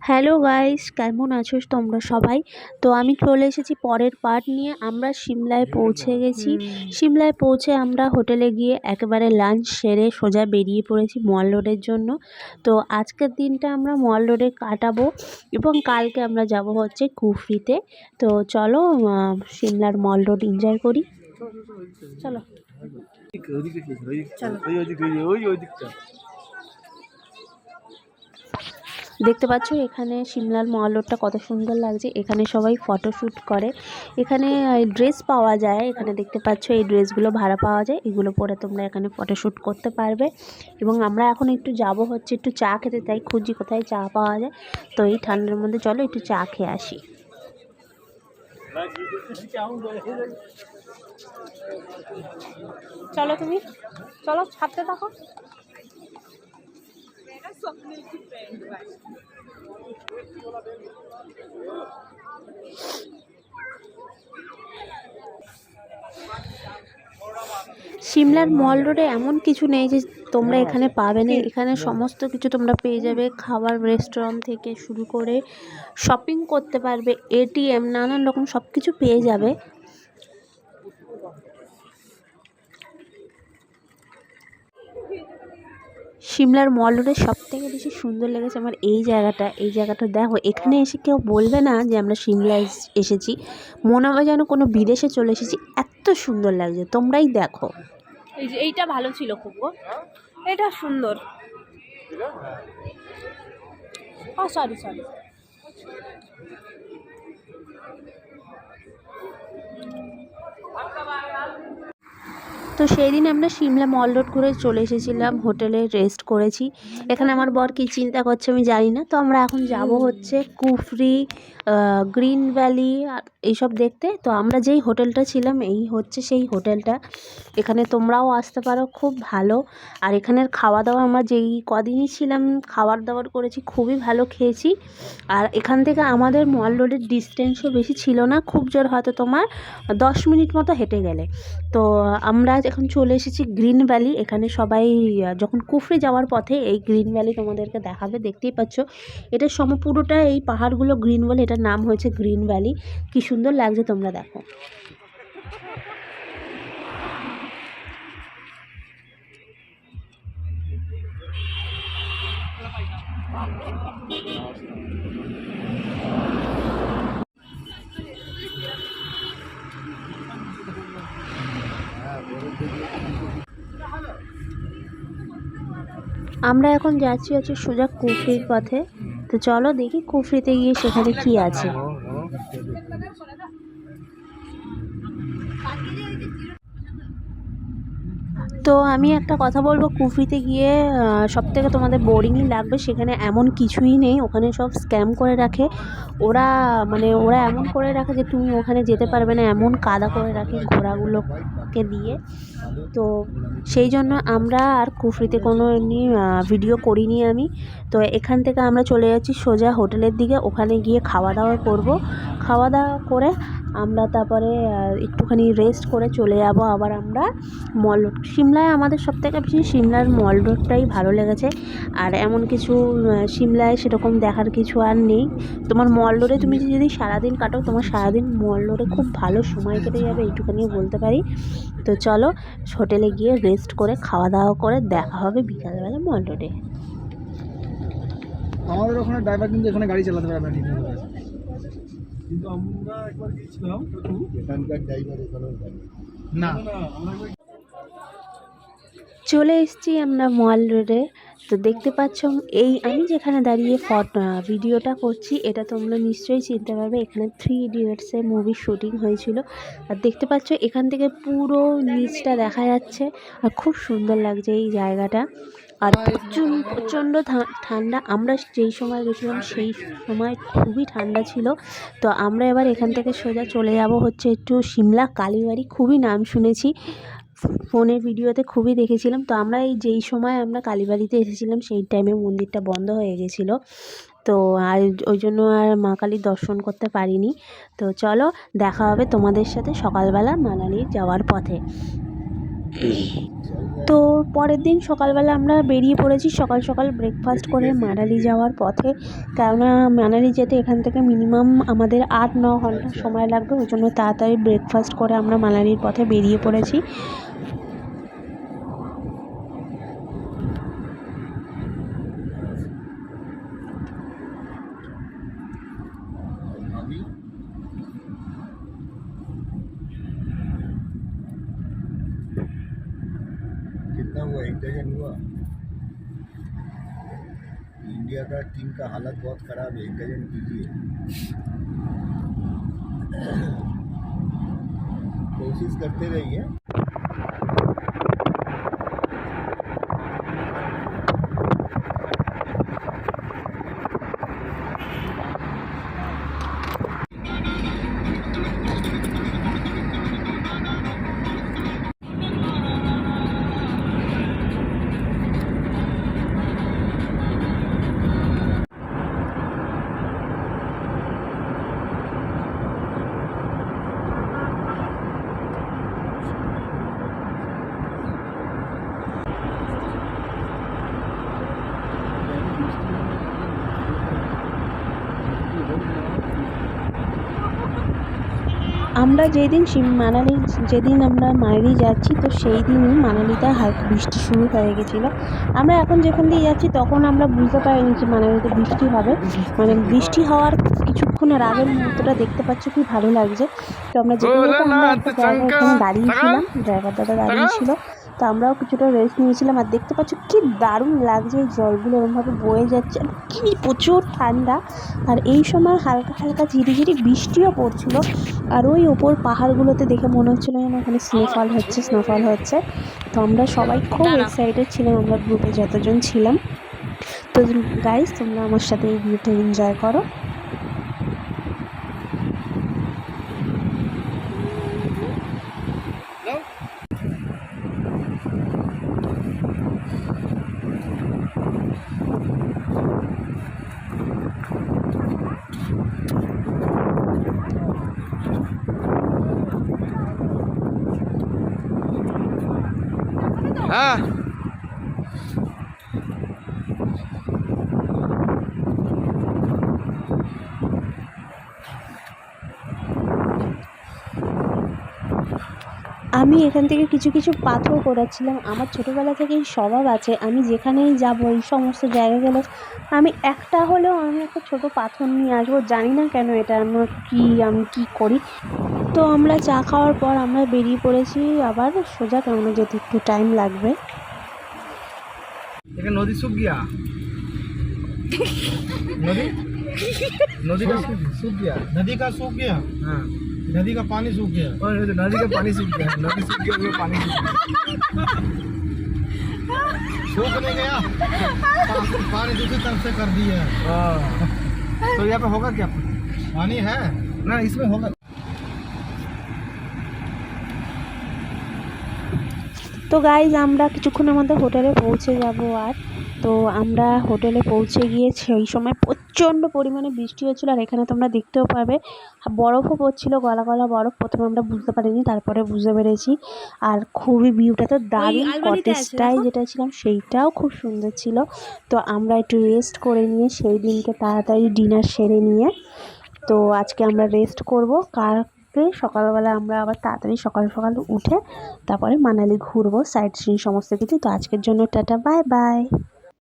Hello guys, কেমন আছো তোমরা সবাই? তো আমি চলে এসেছি পরের পার্ট নিয়ে। আমরা সিমলায় পৌঁছে গেছি। সিমলায় পৌঁছে আমরা হোটেলে গিয়ে একেবারে লাঞ্চ সেরে সোজা বেরিয়ে পড়েছি মল রোডের জন্য। তো আজকের দিনটা আমরা মল রোডে কাটাবো এবং কালকে আমরা যাব হচ্ছে কুফরিতে। তো চলো সিমলার মল রোড এনজয় করি। চলো চলো। দেখতে পাচ্ছ এখানে সিমলার মল রোডটা কত সুন্দর লাগছে। এখানে সবাই ফটোশ্যুট করে। এখানে ড্রেস পাওয়া যায়। এখানে দেখতে পাচ্ছ এই ড্রেসগুলো ভাড়া পাওয়া যায়। এগুলো পরে তোমরা এখানে ফটোশ্যুট করতে পারবে। এবং আমরা এখন একটু যাব হচ্ছে একটু চা খেতে, তাই খুঁজি কোথায় চা পাওয়া যায়। তো এই ঠান্ডার মধ্যে চলো একটু চা খেয়ে আসি। চলো তুমি চলো, ছাড়তে থাকো। সিমলার মল রোডে এমন কিছু নেই যে তোমরা এখানে পাবে না। এখানে সমস্ত কিছু তোমরা পেয়ে যাবে। খাবার রেস্টুরেন্ট থেকে শুরু করে শপিং করতে পারবে, এটিএম, নানান রকম সব কিছু পেয়ে যাবে। সিমলার মল রোডে সবথেকে বেশি সুন্দর লেগেছে আমার এই জায়গাটা দেখো। এখানে এসে কেউ বলবে না যে আমরা সিমলায় এসেছি, মনে হয় যেন কোনো বিদেশে চলে এসেছি। এত সুন্দর লাগছে, তোমরাই দেখো। এই যে এইটা ভালো ছিল খুব গো, এটা সুন্দর। Sorry sorry. তো সেই দিন আমরা সিমলা মল রোড ঘুরে চলে এসেছিলাম, হোটেলে রেস্ট করেছি। এখানে আমার বর কী চিন্তা করছে আমি জানি না। তো আমরা এখন যাব হচ্ছে কুফরি, গ্রিন ভ্যালি আর এইসব দেখতে। তো আমরা যেই হোটেলটা ছিলাম এই হচ্ছে সেই হোটেলটা। এখানে তোমরাও আসতে পারো, খুব ভালো। আর এখানের খাওয়া দাওয়া আমরা যেই কদিনই ছিলাম খাবার দাবার করেছি, খুবই ভালো খেয়েছি। আর এখান থেকে আমাদের মল রোডের ডিস্টেন্সও বেশি ছিল না, খুব জোর হয়তো তোমার 10 মিনিট মতো হেঁটে গেলে। তো আমরা এখন চলে এসেছি গ্রিন ভ্যালি। এখানে সবাই যখন কুফরি যাওয়ার পথে এই গ্রিন ভ্যালি তোমাদেরকে দেখাবে, দেখতেই পাচ্ছ। এটা পুরোটা এই পাহাড়গুলো গ্রিন বলে এটার নাম হয়েছে গ্রিন ভ্যালি। কি সুন্দর লাগছে তোমরা দেখো। আমরা এখন যাচ্ছি হচ্ছে সোজা কুফরির পথে। তো চলো দেখি কুফরিতে গিয়ে সেখানে কি আছে। তো আমি একটা কথা বলবো, কুফরিতে গিয়ে সবথেকে তোমাদের বোরিংই লাগবে। সেখানে এমন কিছুই নেই, ওখানে সব স্ক্যাম করে রাখে ওরা। ওরা এমন করে রাখে যে তুমি ওখানে যেতে পারবে না, এমন কাদা করে রাখে ঘোড়াগুলোকে দিয়ে। তো সেই জন্য আমরা আর কুফরিতে কোনো এমনি ভিডিও করিনি আমি। তো এখান থেকে আমরা চলে যাচ্ছি সোজা হোটেলের দিকে। ওখানে গিয়ে খাওয়া দাওয়া করব। খাওয়া দাওয়া করে আমরা তারপরে একটুখানি রেস্ট করে চলে যাব আবার আমরা মল রোড। সিমলায় আমাদের সবথেকে বেশি সিমলার মল রোডটাই ভালো লেগেছে। আর এমন কিছু সিমলায় সেরকম দেখার কিছু আর নেই। তোমার মল রোডে তুমি যদি সারাদিন কাটো, তোমার সারাদিন মল রোডে খুব ভালো সময় কেটে যাবে, এইটুখানি বলতে পারি। তো চলো হোটেলে গিয়ে রেস্ট করে খাওয়া দাওয়া করে দেখা হবে বিকালবেলা মল রোডে। আমাদের ওখানে ড্রাইভার কিন্তু এখানে গাড়ি চালাতে পারে না ঠিক মতো, কিন্তু আমরা একবার গিয়েছিলাম এখানকার ড্রাইভার এখানে না। চলে এসেছি আমরা মল রোডে। তো দেখতে পাচ্ছ এই আমি যেখানে দাঁড়িয়ে ভিডিওটা করছি, এটা তোমরা নিশ্চয়ই চিনতে পারবে। এখানে 3 ইডিয়টসের মুভির শুটিং হয়েছিল। আর দেখতে পাচ্ছ এখান থেকে পুরো নিচটা দেখা যাচ্ছে। আর খুব সুন্দর লাগছে এই জায়গাটা। আর প্রচণ্ড ঠান্ডা। আমরা যেই সময় গেছিলাম সেই সময় খুবই ঠান্ডা ছিল। তো আমরা এবার এখান থেকে সোজা চলে যাব হচ্ছে একটু সিমলা কালীবাড়ি। খুবই নাম শুনেছি, ফোনের ভিডিওতে খুবই দেখেছিলাম। তো আমরা যেই সময় আমরা কালীবাড়িতে এসেছিলাম সেই টাইমে মন্দিরটা বন্ধ হয়ে গেছিলো। তো আর ওই জন্য আর মা কালীর দর্শন করতে পারিনি। তো চলো দেখা হবে তোমাদের সাথে সকালবেলা মানালি যাওয়ার পথে। তো পরের দিন সকালবেলা আমরা বেরিয়ে পড়েছি সকাল সকাল ব্রেকফাস্ট করে মানালি যাওয়ার পথে, কেননা মানালি যেতে এখান থেকে মিনিমাম আমাদের 8-9 ঘন্টা সময় লাগবে, ওই জন্য তাড়াতাড়ি ব্রেকফাস্ট করে আমরা মানালির পথে বেরিয়ে পড়েছি। कितना हुआ, 1 डजन हुआ। इंडिया का टीम का हालत बहुत खराब है, 1 डजन कीजिए। कोशिश करते रहिए। আমরা যেদিন আমরা মানালি যাচ্ছি, তো সেই দিনই মানালিতে হালকা বৃষ্টি শুরু হয়ে গেছিলো। আমরা এখন যেখান দিয়ে যাচ্ছি তখন আমরা বুঝতে পারিনি যে মানালিতে বৃষ্টি হবে, মানে বৃষ্টি হওয়ার কিছুক্ষণের আগের মুহূর্তটা দেখতে পাচ্ছ কি ভালো লাগছে। তো আমরা একটা জায়গায় এখানে দাঁড়িয়েছিলাম, ড্রাইভার দাদা দাঁড়িয়েছিল, তো আমরাও কিছুটা রেস্ট নিয়েছিলাম। আর দেখতে পাচ্ছ কি দারুণ লাগছে, এই জলগুলো এরকমভাবে বয়ে যাচ্ছে, আর কি প্রচুর ঠান্ডা। আর এই সময় হালকা হালকা ঝিরিঝিরি বৃষ্টিও পড়ছিল। আর ওই ওপর পাহাড়গুলোতে দেখে মনে হচ্ছিলো যেন ওখানে স্নোফল হচ্ছে। তো আমরা সবাই খুব এক্সাইটেড ছিলাম, আমরা গ্রুপে যতজন ছিলাম। তো গাইস, তোমরা আমার সাথে এই ভিডিওটা এনজয় করো। हाँ আমি এখান থেকে কিছু কিছু পাথর করেছিলাম। আমার ছোটোবেলা থেকেই স্বভাব আছে, আমি যেখানেই যাবো এই সমস্ত জায়গায় গেলে আমি একটা ছোটো পাথর নিয়ে আসবো। জানি না কেন এটা আমি কি করি। তো আমরা চা খাওয়ার পর আমরা বেরিয়ে পড়েছি আবার সোজা, কেননা যেতে একটু টাইম লাগবে। लेकिन नदी सूख गया। नदी नदी का सूख गया। नदी का सूख गया। हाँ, नदी का पानी सूख गया। और नदी का पानी सूख गया। नदी सूख गया, उसमें पानी सूख गया। सूख नहीं गया, पानी दूसरी तरफ से कर दिया। तो यहाँ पे होगा क्या? पानी है ना, इसमें होगा। তো গাইজ, আমরা কিছুক্ষণের মধ্যে হোটেলে পৌঁছে যাব। আর তো আমরা হোটেলে পৌঁছে গিয়ে সেই সময় প্রচণ্ড পরিমাণে বৃষ্টি হচ্ছিলো। আর এখানে তোমরা দেখতেও পাবে বরফও পড়ছিলো, গলা গলা বরফ। প্রথমে আমরা বুঝতে পারিনি, তারপরে বুঝতে পেরেছি। আর খুবই ভিউটা তো দারুণ, কটেজটাই যেটা ছিলাম সেইটাও খুব সুন্দর ছিল। তো আমরা একটু রেস্ট করে নিয়ে সেই দিনকে তাড়াতাড়ি ডিনার সেরে নিয়ে, তো আজকে আমরা রেস্ট করব। সকালবেলা আমরা আবার তাড়াতাড়ি সকাল সকাল উঠে তারপরে মানালি ঘুরবো, সাইট সিন সমস্ত কিছু। তো আজকের জন্য টাটা, বাই বাই।